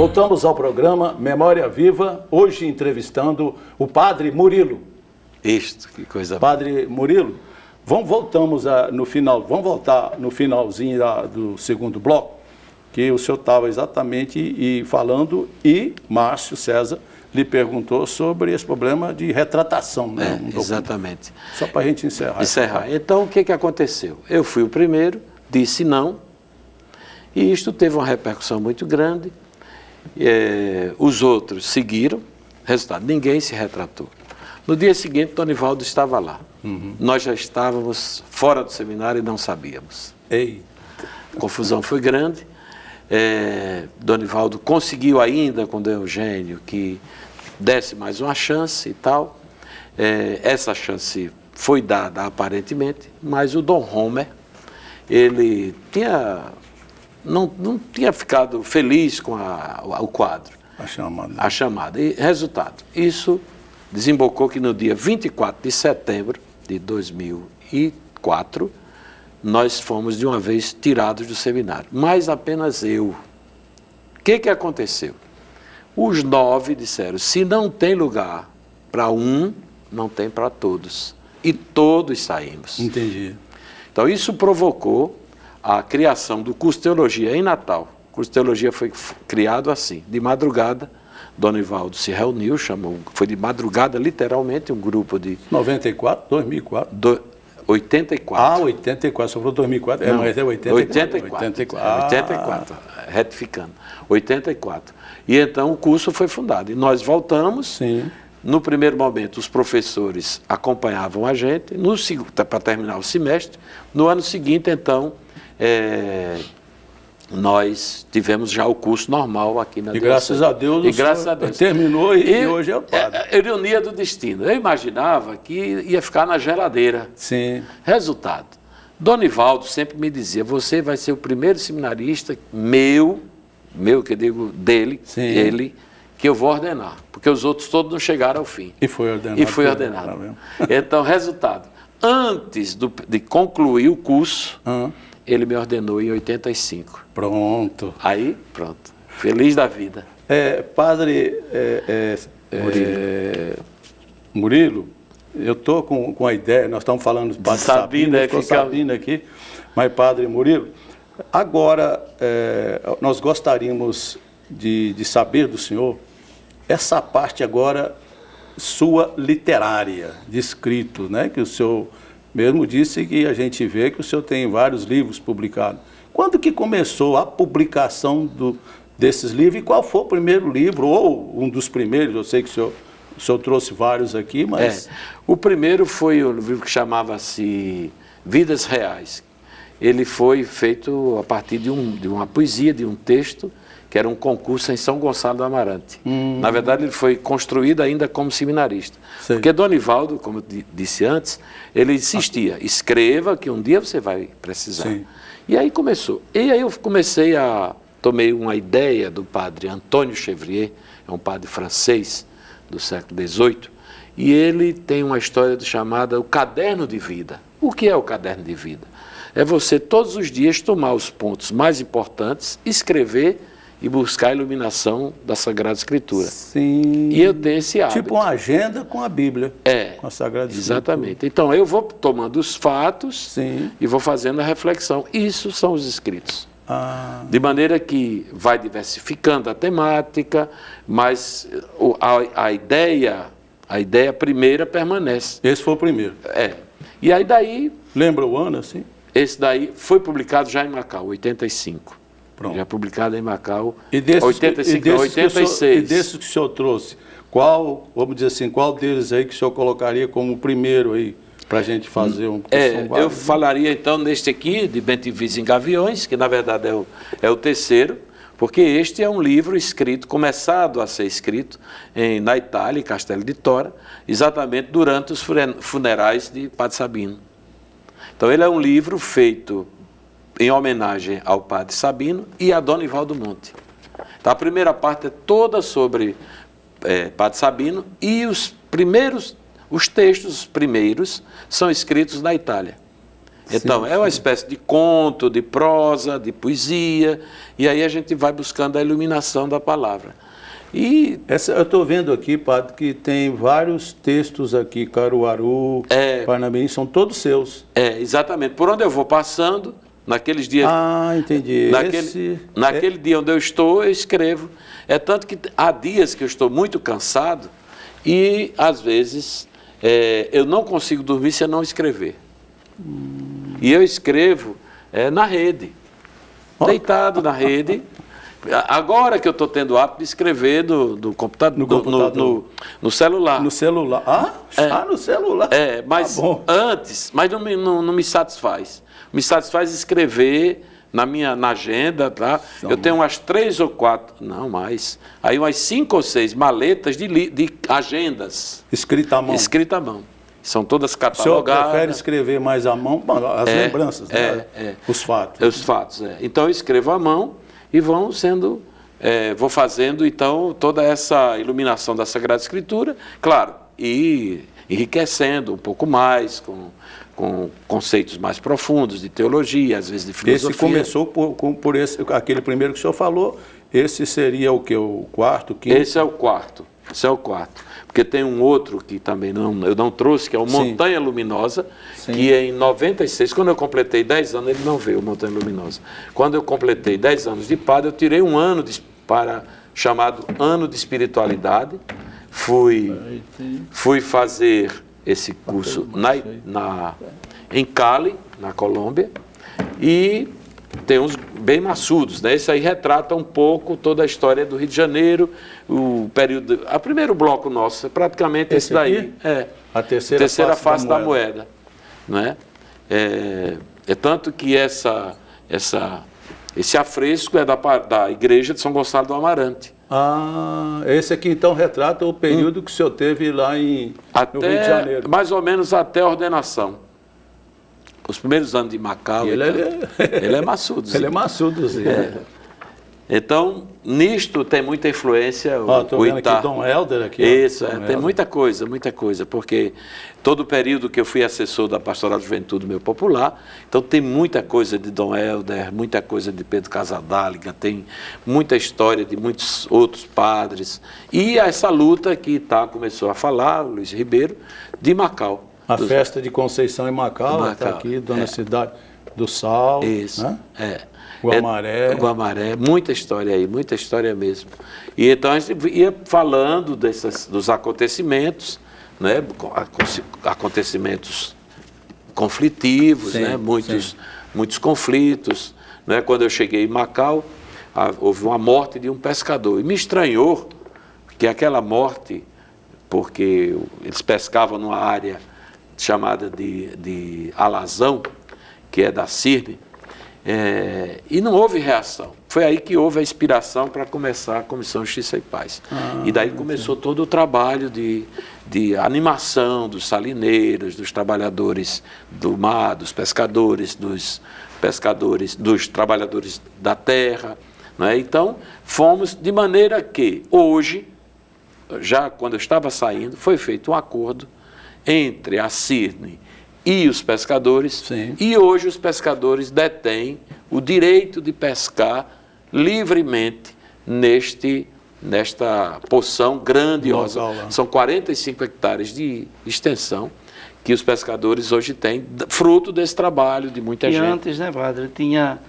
Voltamos ao programa Memória Viva, hoje entrevistando o Padre Murilo. Isto, que coisa. Padre Murilo, vamos voltar no finalzinho do segundo bloco, que o senhor estava exatamente falando e Márcio César lhe perguntou sobre esse problema de retratação. Né? Exatamente. Só para a gente encerrar. Então, o que aconteceu? Eu fui o primeiro, disse não, e isto teve uma repercussão muito grande. Os outros seguiram, resultado, ninguém se retratou. No dia seguinte, Donivaldo estava lá. Nós já estávamos fora do seminário e não sabíamos. Eita. A confusão foi grande. Donivaldo conseguiu ainda com o Eugênio que desse mais uma chance e tal. Essa chance foi dada aparentemente, mas o Dom Homer, ele não tinha ficado feliz com o quadro. A chamada. E resultado, isso desembocou que no dia 24 de setembro de 2004, nós fomos de uma vez tirados do seminário, mas apenas eu. O que aconteceu? Os 9 disseram, se não tem lugar para um, não tem para todos. E todos saímos. Entendi. Então isso provocou a criação do curso de Teologia em Natal. O curso de Teologia foi criado assim, de madrugada. Donivaldo se reuniu, foi de madrugada, literalmente, um grupo de... 94, 2004? 84. Ah, 84, só falou 2004, Não, mas é 84. 84, retificando, 84. E então o curso foi fundado, e nós voltamos. Sim. No primeiro momento, os professores acompanhavam a gente, para terminar o semestre. No ano seguinte, então, nós tivemos já o curso normal aqui na diocese. Graças a Deus terminou e hoje é o padre. Ironia do destino. Eu imaginava que ia ficar na geladeira. Sim. Resultado. Donivaldo sempre me dizia, você vai ser o primeiro seminarista meu que eu digo dele, sim, ele, que eu vou ordenar. Porque os outros todos não chegaram ao fim. E foi ordenado. Então, resultado. Antes de concluir o curso, ele me ordenou em 85. Pronto. Aí, pronto. Feliz da vida. Padre Murilo, eu estou com a ideia, nós estamos falando do Padre Sabino, estou sabendo aqui, mas Padre Murilo, agora nós gostaríamos de saber do senhor essa parte agora sua literária, de escrito, né, que o senhor mesmo disse que a gente vê que o senhor tem vários livros publicados. Quando que começou a publicação desses livros e qual foi o primeiro livro, ou um dos primeiros? Eu sei que o senhor trouxe vários aqui, mas... O primeiro foi o livro que chamava-se Vidas Reais. Ele foi feito a partir de uma poesia, de um texto, que era um concurso em São Gonçalo do Amarante. Na verdade, ele foi construído ainda como seminarista. Sei. Porque Donivaldo, como eu disse antes, ele insistia, escreva que um dia você vai precisar. Sim. E aí começou. E aí eu tomei uma ideia do padre Antônio Chevrier, é um padre francês do século XVIII, e ele tem uma história chamada o Caderno de Vida. O que é o Caderno de Vida? É você todos os dias tomar os pontos mais importantes, escrever e buscar a iluminação da Sagrada Escritura. Sim. E eu tenho esse hábito. Tipo uma agenda com a Bíblia. Com a Sagrada Escritura. Exatamente. Então, eu vou tomando os fatos. Sim. E vou fazendo a reflexão. Isso são os escritos. De maneira que vai diversificando a temática, mas a ideia primeira permanece. Esse foi o primeiro. E aí daí... Lembra o ano, assim? Esse daí foi publicado já em Macau, 85. Pronto. Já publicado em Macau, 85, 86. E desses que o senhor trouxe, vamos dizer assim, qual deles aí que o senhor colocaria como primeiro aí, para a gente fazer um... eu falaria então neste aqui, de Bentivis em Gaviões, que na verdade é o terceiro, porque este é um livro começado a ser escrito na Itália, em Castello di Tora, exatamente durante os funerais de Padre Sabino. Então ele é um livro feito em homenagem ao Padre Sabino e a Donivaldo Monte. Então, a primeira parte é toda sobre Padre Sabino e os textos primeiros são escritos na Itália. Então, é uma espécie de conto, de prosa, de poesia, e aí a gente vai buscando a iluminação da palavra. E eu estou vendo aqui, padre, que tem vários textos aqui, Caruaru, Parnamirim, são todos seus. Exatamente. Por onde eu vou passando, naqueles dias... Entendi. Naquele dia onde eu estou, eu escrevo. É tanto que há dias que eu estou muito cansado e, às vezes, eu não consigo dormir se eu não escrever. E eu escrevo na rede, deitado na rede. Agora que eu estou tendo o hábito de escrever no computador, no celular. No celular? No celular. Mas antes, mas não me satisfaz. Me satisfaz escrever na agenda, tá? Eu tenho umas 3 ou 4, não mais, aí umas 5 ou 6 maletas de agendas. Escrita à mão. Escrita à mão. São todas catalogadas. O senhor prefere escrever mais à mão? As lembranças, né? Os fatos. Os fatos, Então eu escrevo à mão e vou fazendo, então, toda essa iluminação da Sagrada Escritura, claro, e enriquecendo um pouco mais, com conceitos mais profundos de teologia, às vezes de filosofia. Esse começou por aquele primeiro que o senhor falou, esse seria o que? O quarto, quinto? Esse é o quarto, porque tem um outro que também eu não trouxe, que é o Montanha Luminosa, que em 96, quando eu completei 10 anos, ele não veio, o Montanha Luminosa. Quando eu completei 10 anos de padre, eu tirei um ano chamado Ano de Espiritualidade, fui fazer esse curso em Cali, na Colômbia, e tem uns bem maçudos, né? Esse aí retrata um pouco toda a história do Rio de Janeiro, o período... O primeiro bloco nosso é praticamente esse daí. A terceira face da moeda. Né? É tanto que esse afresco é da igreja de São Gonçalo do Amarante. Esse aqui então retrata o período que o senhor teve lá no Rio de Janeiro. Mais ou menos até a ordenação. Os primeiros anos de Macau. Ele é maçudozinho. Ele é maçudozinho. Então, nisto tem muita influência Estou vendo aqui Dom Helder. Aqui, isso, tem muita coisa, porque todo o período que eu fui assessor da Pastoral de Juventude Meio Popular, então tem muita coisa de Dom Helder, muita coisa de Pedro Casadáliga, tem muita história de muitos outros padres, e essa luta que começou a falar, o Luiz Ribeiro, de Macau. A festa de Conceição em Macau, está aqui, Dona Cidade do Sal. Isso, né? Guamaré. Guamaré, muita história aí, muita história mesmo. E então a gente ia falando dos acontecimentos, né? Acontecimentos conflitivos, né? Muitos conflitos. Né? Quando eu cheguei em Macau, houve uma morte de um pescador. E me estranhou que aquela morte, porque eles pescavam numa área chamada de Alazão, que é da Cirne, e não houve reação. Foi aí que houve a inspiração para começar a Comissão Justiça e Paz. E daí começou todo o trabalho de animação dos salineiros, dos trabalhadores do mar, dos pescadores, dos trabalhadores da terra. Né? Então, fomos de maneira que hoje, já quando eu estava saindo, foi feito um acordo entre a Cirne e os pescadores, e hoje os pescadores detêm o direito de pescar livremente nesta porção grandiosa. São 45 hectares de extensão que os pescadores hoje têm, fruto desse trabalho de muita gente. E antes, né, padre, tinha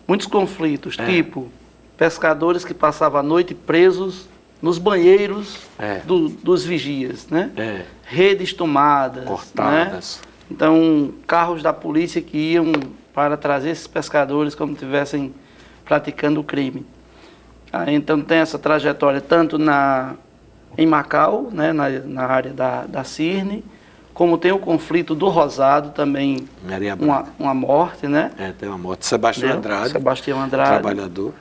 muitos conflitos, tipo pescadores que passavam a noite presos nos banheiros dos vigias, né? Redes tomadas, cortadas. Né? Então, carros da polícia que iam para trazer esses pescadores como estivessem praticando o crime. Então, tem essa trajetória tanto em Macau, né, na área da Cirne, como tem o conflito do Rosado também, uma morte, né? Tem uma morte. Sebastião Andrade. Trabalhador.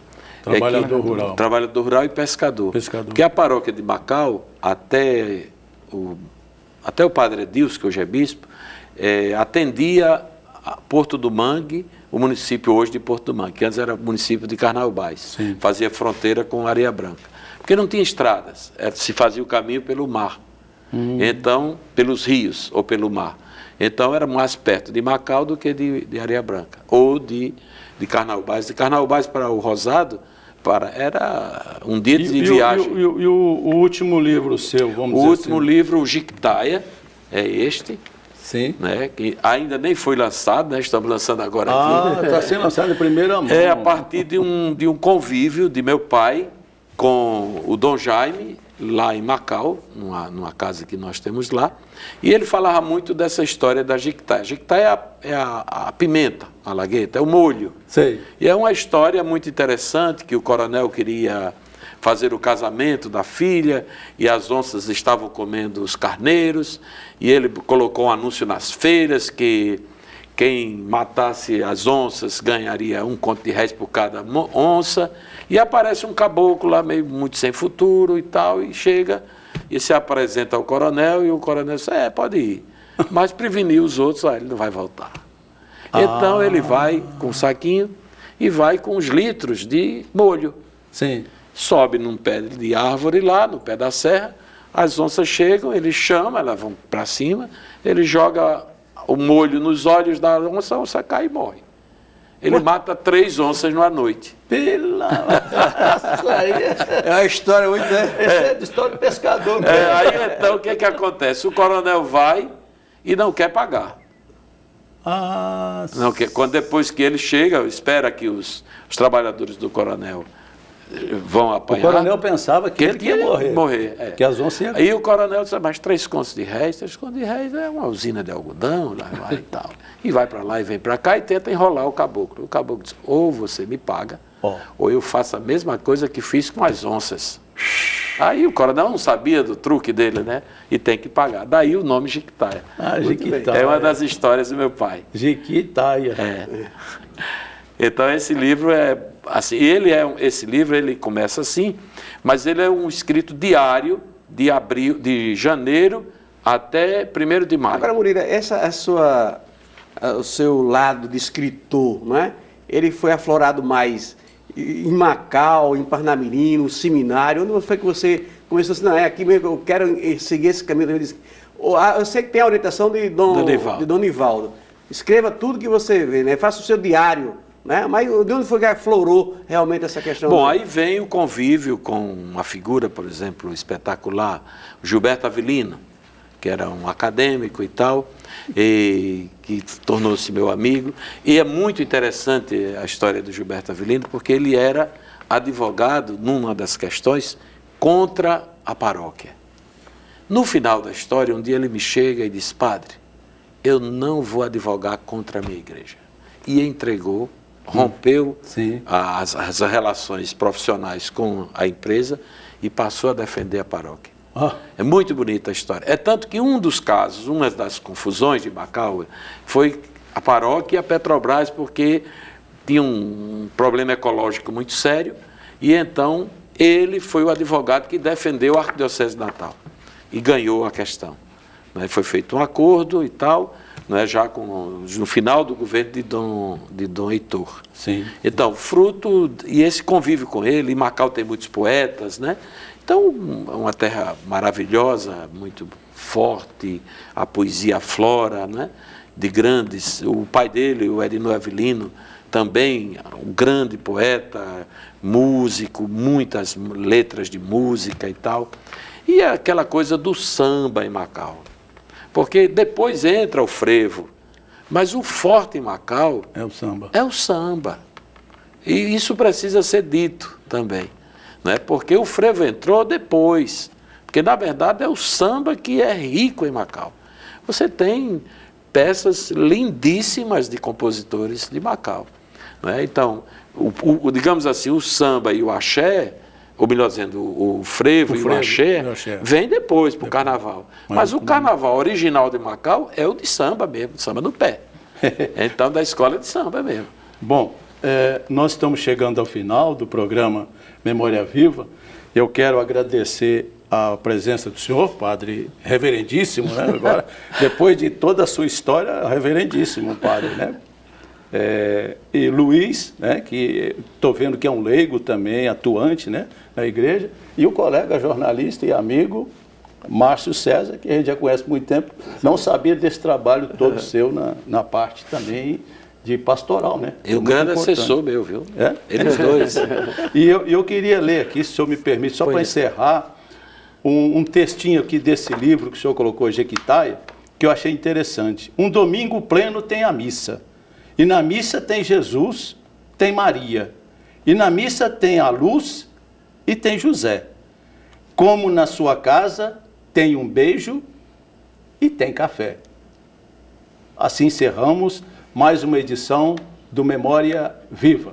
Trabalhador rural e pescador. Porque a paróquia de Macau, até o padre Edilson, que hoje é bispo, atendia a Porto do Mangue, o município hoje de Porto do Mangue, que antes era o município de Carnaubais, fazia fronteira com Areia Branca. Porque não tinha estradas, se fazia o caminho pelo mar, então, pelos rios ou pelo mar. Então era mais perto de Macau do que de Areia Branca, ou de Carnaubás. De Carnaubás para o Rosado era um dia de viagem. E o último livro seu, vamos dizer O último livro, o Jiquitaia, é este. Sim. Né, que ainda nem foi lançado, né, estamos lançando agora aqui. Está sendo lançado em primeira mão. É a partir de um convívio de meu pai com o Dom Jaime, lá em Macau, numa casa que nós temos lá, e ele falava muito dessa história da jiquitaia. A jiquitaia é a pimenta, a lagueta, é o molho. Sei. E é uma história muito interessante que o coronel queria fazer o casamento da filha e as onças estavam comendo os carneiros e ele colocou um anúncio nas feiras que quem matasse as onças ganharia 1 conto de réis por cada onça e aparece um caboclo lá meio muito sem futuro e tal e chega e se apresenta ao coronel e o coronel diz, pode ir, mas prevenir os outros, ele não vai voltar. Então ele vai com um saquinho e vai com uns litros de molho. Sim. Sobe num pé de árvore lá, no pé da serra, as onças chegam, ele chama, elas vão para cima, ele joga o molho nos olhos da onça, a onça cai e morre. Ele mata 3 onças numa noite. Isso aí é uma história muito... É de história de pescador. Aí então o que acontece? O coronel vai e não quer pagar. Não quer, depois que ele chega, espera que os trabalhadores do coronel vão apanhar. O coronel pensava que ele ia morrer. Que as onças iam... Aí o coronel disse, mas 3 contos de réis, 3 contos de réis é uma usina de algodão, lá vai e tal. E vai para lá e vem para cá e tenta enrolar o caboclo. O caboclo diz, ou você me paga, ou eu faço a mesma coisa que fiz com as onças. Aí o coronel não sabia do truque dele, né? E tem que pagar. Daí o nome Jiquitaia. Jiquitaia. É uma das histórias do meu pai. Jiquitaia. Então esse livro assim, esse livro ele começa assim, mas ele é um escrito diário de janeiro até 1º de maio. Agora, Murilo, o seu lado de escritor, não é? Ele foi aflorado mais em Macau, em Parnamirim, no seminário. Onde foi que você começou assim, aqui mesmo eu quero seguir esse caminho? Eu sei que tem a orientação de Dom Nivaldo. Escreva tudo que você vê, né? Faça o seu diário. Né? Mas de onde foi que aflorou realmente essa questão? Bom, aí vem o convívio com uma figura, por exemplo, espetacular, Gilberto Avelino, que era um acadêmico e tal, e que tornou-se meu amigo. E é muito interessante a história do Gilberto Avelino, porque ele era advogado, numa das questões, contra a paróquia. No final da história, um dia ele me chega e diz, padre, eu não vou advogar contra a minha igreja. E entregou, rompeu as relações profissionais com a empresa e passou a defender a paróquia. É muito bonita a história. É tanto que um dos casos, uma das confusões de Macau, foi a paróquia e a Petrobras, porque tinha um problema ecológico muito sério, e então ele foi o advogado que defendeu a Arquidiocese de Natal e ganhou a questão. Foi feito um acordo e tal, já no final do governo de Dom Heitor. Sim. Então, e esse convívio com ele, e Macau tem muitos poetas, né? Então, é uma terra maravilhosa, muito forte, a poesia aflora, né? De grandes, o pai dele, o Edinho Avelino, também um grande poeta, músico, muitas letras de música e tal. E aquela coisa do samba em Macau. Porque depois entra o frevo, mas o forte em Macau é o samba. É o samba. E isso precisa ser dito também, né? Porque o frevo entrou depois. Porque, na verdade, é o samba que é rico em Macau. Você tem peças lindíssimas de compositores de Macau, né? Então, digamos assim, o samba e o axé, ou melhor dizendo, o frevo e o axé, vem depois para o carnaval. Mas o carnaval original de Macau é o de samba mesmo, de samba no pé. Então, da escola de samba mesmo. Bom, nós estamos chegando ao final do programa Memória Viva. Eu quero agradecer a presença do senhor, padre reverendíssimo, né? Agora, depois de toda a sua história, reverendíssimo padre, né? E Luiz, né, que estou vendo que é um leigo também, atuante, né, na igreja, e o colega jornalista e amigo Márcio César, que a gente já conhece há muito tempo, não sabia desse trabalho todo seu na parte também de pastoral, né? E o grande assessor meu, viu? É? Eles dois. E eu queria ler aqui, se o senhor me permite, só para encerrar, um textinho aqui desse livro que o senhor colocou, Jequitaia, que eu achei interessante. Um domingo pleno tem a missa. E na missa tem Jesus, tem Maria. E na missa tem a luz e tem José. Como na sua casa tem um beijo e tem café. Assim encerramos mais uma edição do Memória Viva.